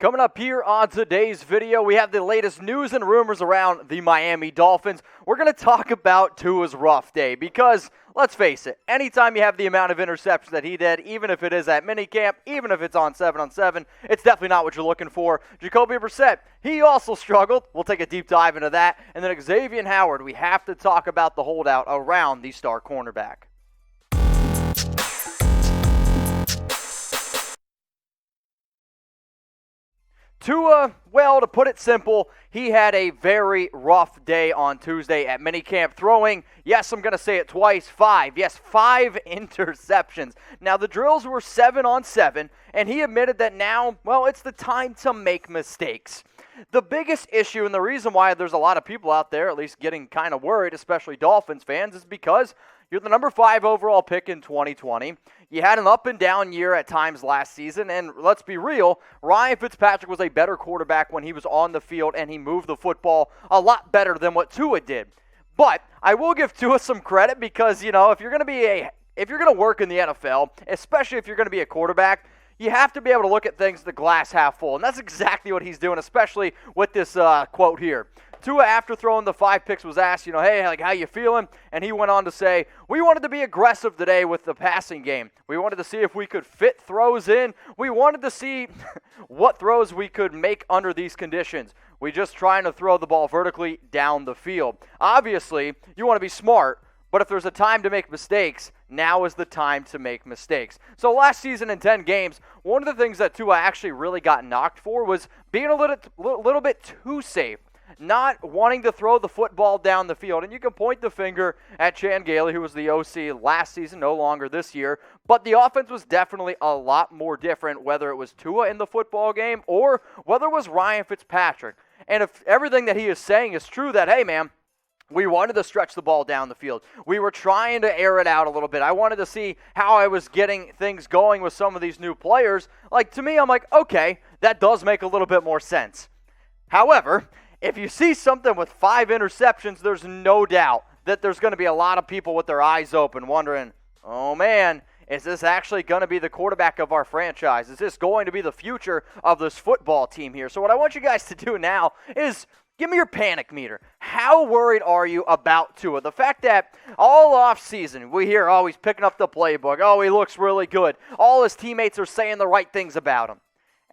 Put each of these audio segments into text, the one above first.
Coming up here on today's video, we have the latest news and rumors around the Miami Dolphins. We're going to talk about Tua's rough day because, let's face it, anytime you have the amount of interceptions that he did, even if it is at minicamp, even if it's on 7-on-7, it's definitely not what you're looking for. Jacoby Brissett, he also struggled. We'll take a deep dive into that. And then Xavien Howard, we have to talk about the holdout around the star cornerback. Tua, well, to put it simple, he had a very rough day on Tuesday at minicamp, throwing, yes, I'm going to say it twice, five interceptions. Now, the drills were 7-on-7, and he admitted that now, well, it's the time to make mistakes. The biggest issue, and the reason why there's a lot of people out there at least getting kind of worried, especially Dolphins fans, is because you're the number 5 overall pick in 2020. You had an up-and-down year at times last season, and let's be real, Ryan Fitzpatrick was a better quarterback when he was on the field, and he moved the football a lot better than what Tua did. But I will give Tua some credit because, you know, if you're going to work in the NFL, especially if you're going to be a quarterback, you have to be able to look at things the glass half full, and that's exactly what he's doing, especially with this quote here. Tua, after throwing the 5 picks, was asked, hey, like, how you feeling? And he went on to say, we wanted to be aggressive today with the passing game. We wanted to see if we could fit throws in. We wanted to see what throws we could make under these conditions. We just trying to throw the ball vertically down the field. Obviously, you want to be smart, but if there's a time to make mistakes, now is the time to make mistakes. So last season in 10 games, one of the things that Tua actually really got knocked for was being a little bit too safe. Not wanting to throw the football down the field. And you can point the finger at Chan Gailey, who was the OC last season, no longer this year. But the offense was definitely a lot more different, whether it was Tua in the football game or whether it was Ryan Fitzpatrick. And if everything that he is saying is true, that, hey, man, we wanted to stretch the ball down the field. We were trying to air it out a little bit. I wanted to see how I was getting things going with some of these new players. Like, to me, I'm like, okay, that does make a little bit more sense. However, if you see something with 5 interceptions, there's no doubt that there's going to be a lot of people with their eyes open wondering, oh man, is this actually going to be the quarterback of our franchise? Is this going to be the future of this football team here? So what I want you guys to do now is give me your panic meter. How worried are you about Tua? The fact that all offseason we hear, oh, he's picking up the playbook. Oh, he looks really good. All his teammates are saying the right things about him.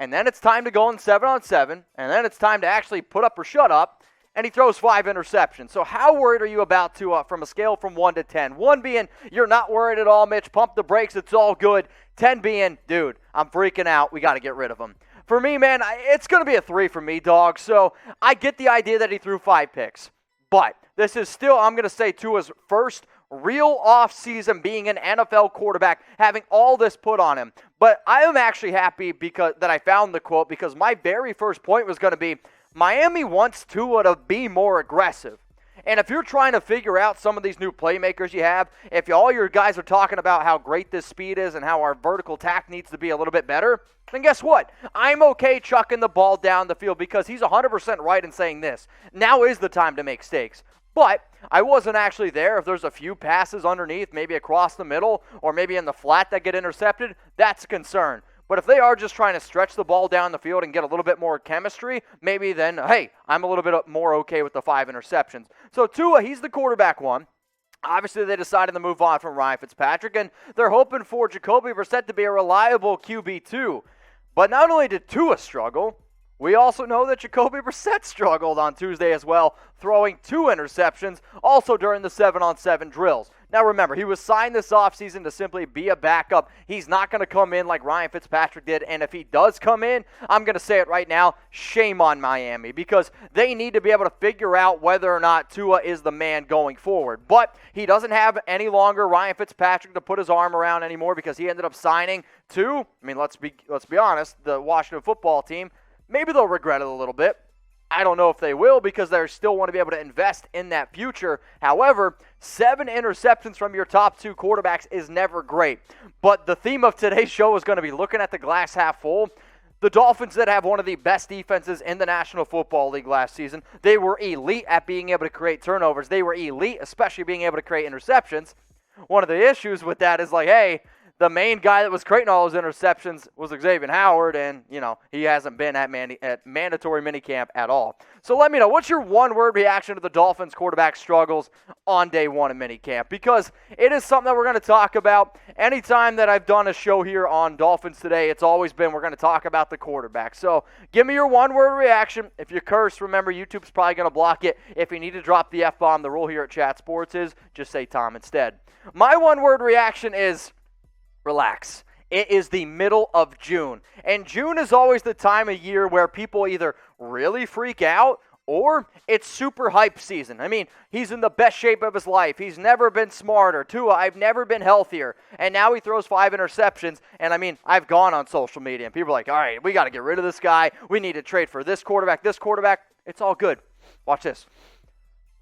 And then it's time to go in 7-on-7, and then it's time to actually put up or shut up, and he throws 5 interceptions. So how worried are you about Tua from a scale from 1 to 10? 1 being, you're not worried at all, Mitch, pump the brakes, it's all good. 10 being, dude, I'm freaking out, we got to get rid of him. For me, man, it's going to be a 3 for me, dog. So I get the idea that he threw 5 picks. But this is still, I'm going to say, Tua's first real offseason being an NFL quarterback, having all this put on him. But I am actually happy that I found the quote, because my very first point was going to be, Miami wants Tua to be more aggressive. And if you're trying to figure out some of these new playmakers you have, if all your guys are talking about how great this speed is and how our vertical tack needs to be a little bit better, then guess what? I'm okay chucking the ball down the field because he's 100% right in saying this. Now is the time to make mistakes. But I wasn't actually there. If there's a few passes underneath, maybe across the middle, or maybe in the flat that get intercepted, that's a concern. But if they are just trying to stretch the ball down the field and get a little bit more chemistry, maybe then, hey, I'm a little bit more okay with the 5 interceptions. So Tua, he's the quarterback one. Obviously, they decided to move on from Ryan Fitzpatrick, and they're hoping for Jacoby Brissett to be a reliable QB2. But not only did Tua struggle, we also know that Jacoby Brissett struggled on Tuesday as well, throwing 2 interceptions, also during the 7-on-7 drills. Now remember, he was signed this offseason to simply be a backup. He's not going to come in like Ryan Fitzpatrick did, and if he does come in, I'm going to say it right now, shame on Miami, because they need to be able to figure out whether or not Tua is the man going forward. But he doesn't have any longer Ryan Fitzpatrick to put his arm around anymore, because he ended up signing to, let's be honest, the Washington football team. Maybe they'll regret it a little bit. I don't know if they will, because they still want to be able to invest in that future. However, 7 interceptions from your top 2 quarterbacks is never great. But the theme of today's show is going to be looking at the glass half full. The Dolphins that have one of the best defenses in the National Football League last season, they were elite at being able to create turnovers. They were elite, especially being able to create interceptions. One of the issues with that is like, hey, the main guy that was creating all those interceptions was Xavien Howard, and, he hasn't been at mandatory minicamp at all. So let me know, what's your one-word reaction to the Dolphins quarterback struggles on day one of minicamp? Because it is something that we're going to talk about. Anytime that I've done a show here on Dolphins Today, it's always been we're going to talk about the quarterback. So give me your one-word reaction. If you curse, remember, YouTube's probably going to block it. If you need to drop the F-bomb, the rule here at Chat Sports is just say Tom instead. My one-word reaction is relax. It is the middle of June, and June is always the time of year where people either really freak out or it's super hype season. I mean, he's in the best shape of his life. He's never been smarter. Tua, I've never been healthier. And now he throws 5 interceptions. And, I mean, I've gone on social media, and people are like, all right, we got to get rid of this guy. We need to trade for this quarterback, this quarterback. It's all good. Watch this.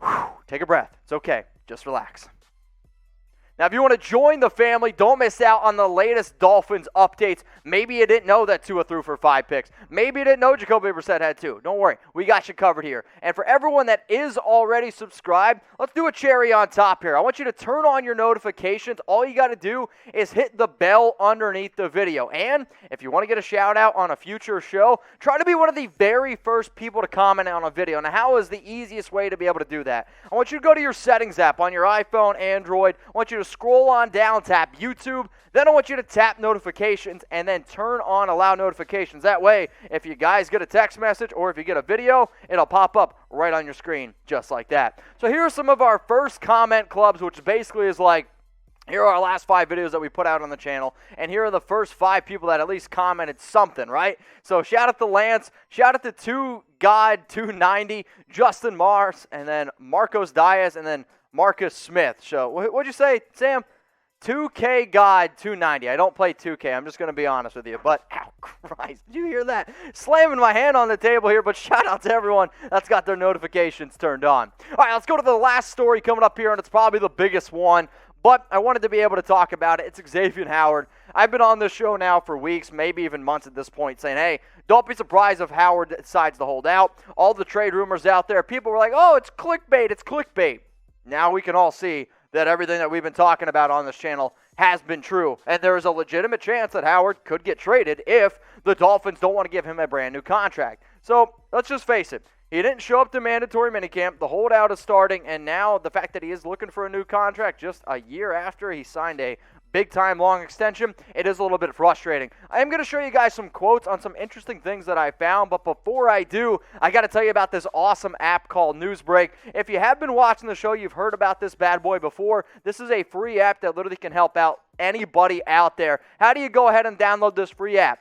Whew, take a breath. It's okay. Just relax. Now, if you want to join the family, don't miss out on the latest Dolphins updates. Maybe you didn't know that Tua threw for 5 picks. Maybe you didn't know Jacoby Brissett had 2. Don't worry. We got you covered here. And for everyone that is already subscribed, let's do a cherry on top here. I want you to turn on your notifications. All you got to do is hit the bell underneath the video. And if you want to get a shout out on a future show, try to be one of the very first people to comment on a video. Now, how is the easiest way to be able to do that? I want you to go to your settings app on your iPhone, Android. I want you to scroll on down, tap YouTube. Then I want you to tap notifications and then turn on allow notifications. That way, if you guys get a text message or if you get a video, it'll pop up right on your screen just like that. So here are some of our first comment clubs, which basically is like, here are our last 5 videos that we put out on the channel, and here are the first 5 people that at least commented something, right? So shout out to Lance, shout out to God290, Justin Mars, and then Marcos Diaz, and then Marcus Smith. So what'd you say, Sam? 2K God 290. I don't play 2K. I'm just going to be honest with you. But, ow, Christ, did you hear that? Slamming my hand on the table here, but shout out to everyone that's got their notifications turned on. All right, let's go to the last story coming up here, and it's probably the biggest one. But I wanted to be able to talk about it. It's Xavien Howard. I've been on this show now for weeks, maybe even months at this point, saying, hey, don't be surprised if Howard decides to hold out. All the trade rumors out there, people were like, oh, it's clickbait, it's clickbait. Now we can all see that everything that we've been talking about on this channel has been true. And there is a legitimate chance that Howard could get traded if the Dolphins don't want to give him a brand new contract. So let's just face it. He didn't show up to mandatory minicamp. The holdout is starting. And now the fact that he is looking for a new contract just a year after he signed a big-time long extension, it is a little bit frustrating. I am going to show you guys some quotes on some interesting things that I found, but before I do, I got to tell you about this awesome app called Newsbreak. If you have been watching the show, you've heard about this bad boy before. This is a free app that literally can help out anybody out there. How do you go ahead and download this free app?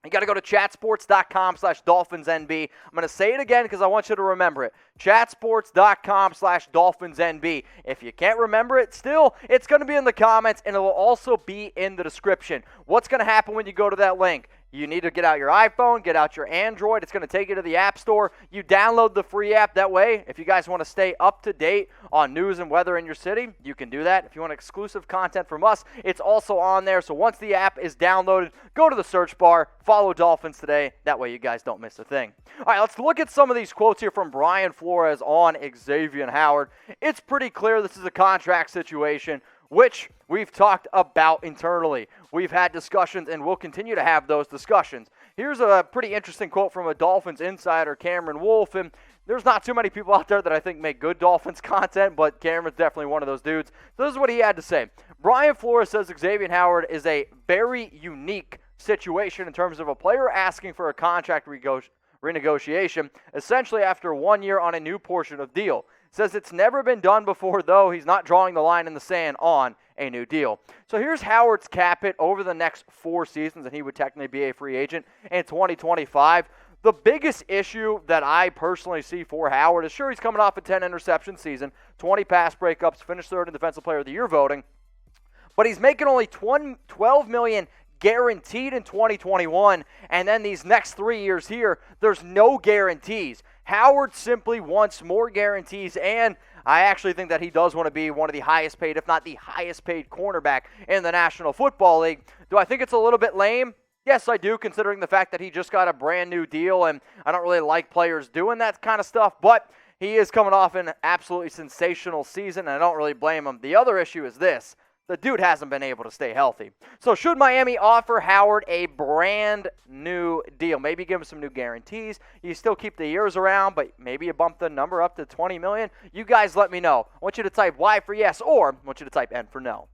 You got to go to chatsports.com/DolphinsNB. I'm going to say it again because I want you to remember it. Chatsports.com/DolphinsNB. If you can't remember it still, it's going to be in the comments and it will also be in the description. What's going to happen when you go to that link? You need to get out your iPhone, get out your Android. It's going to take you to the App Store. You download the free app. That way, if you guys want to stay up to date on news and weather in your city, you can do that. If you want exclusive content from us, it's also on there. So once the app is downloaded, go to the search bar, follow Dolphins Today. That way you guys don't miss a thing. All right, let's look at some of these quotes here from Brian Flores on Xavien Howard. It's pretty clear this is a contract situation, which we've talked about internally. We've had discussions, and we'll continue to have those discussions. Here's a pretty interesting quote from a Dolphins insider, Cameron Wolfe, and there's not too many people out there that I think make good Dolphins content, but Cameron's definitely one of those dudes. So this is what he had to say. Brian Flores says Xavien Howard is a very unique situation in terms of a player asking for a contract renegotiation, essentially after 1 year on a new portion of deal. Says it's never been done before, though he's not drawing the line in the sand on a new deal. So here's Howard's cap hit over the next 4 seasons, and he would technically be a free agent in 2025. The biggest issue that I personally see for Howard is, sure, he's coming off a 10 interception season, 20 pass breakups, finished 3rd in Defensive Player of the Year voting, but he's making only $12 million guaranteed in 2021, and then these next 3 years here, there's no guarantees. Howard simply wants more guarantees, and I actually think that he does want to be one of the highest paid, if not the highest paid cornerback in the National Football League. Do I think it's a little bit lame? Yes, I do, considering the fact that he just got a brand new deal, and I don't really like players doing that kind of stuff, but he is coming off an absolutely sensational season, and I don't really blame him. The other issue is this. The dude hasn't been able to stay healthy. So should Miami offer Howard a brand new deal? Maybe give him some new guarantees. You still keep the years around, but maybe you bump the number up to $20 million. You guys let me know. I want you to type Y for yes, or I want you to type N for no.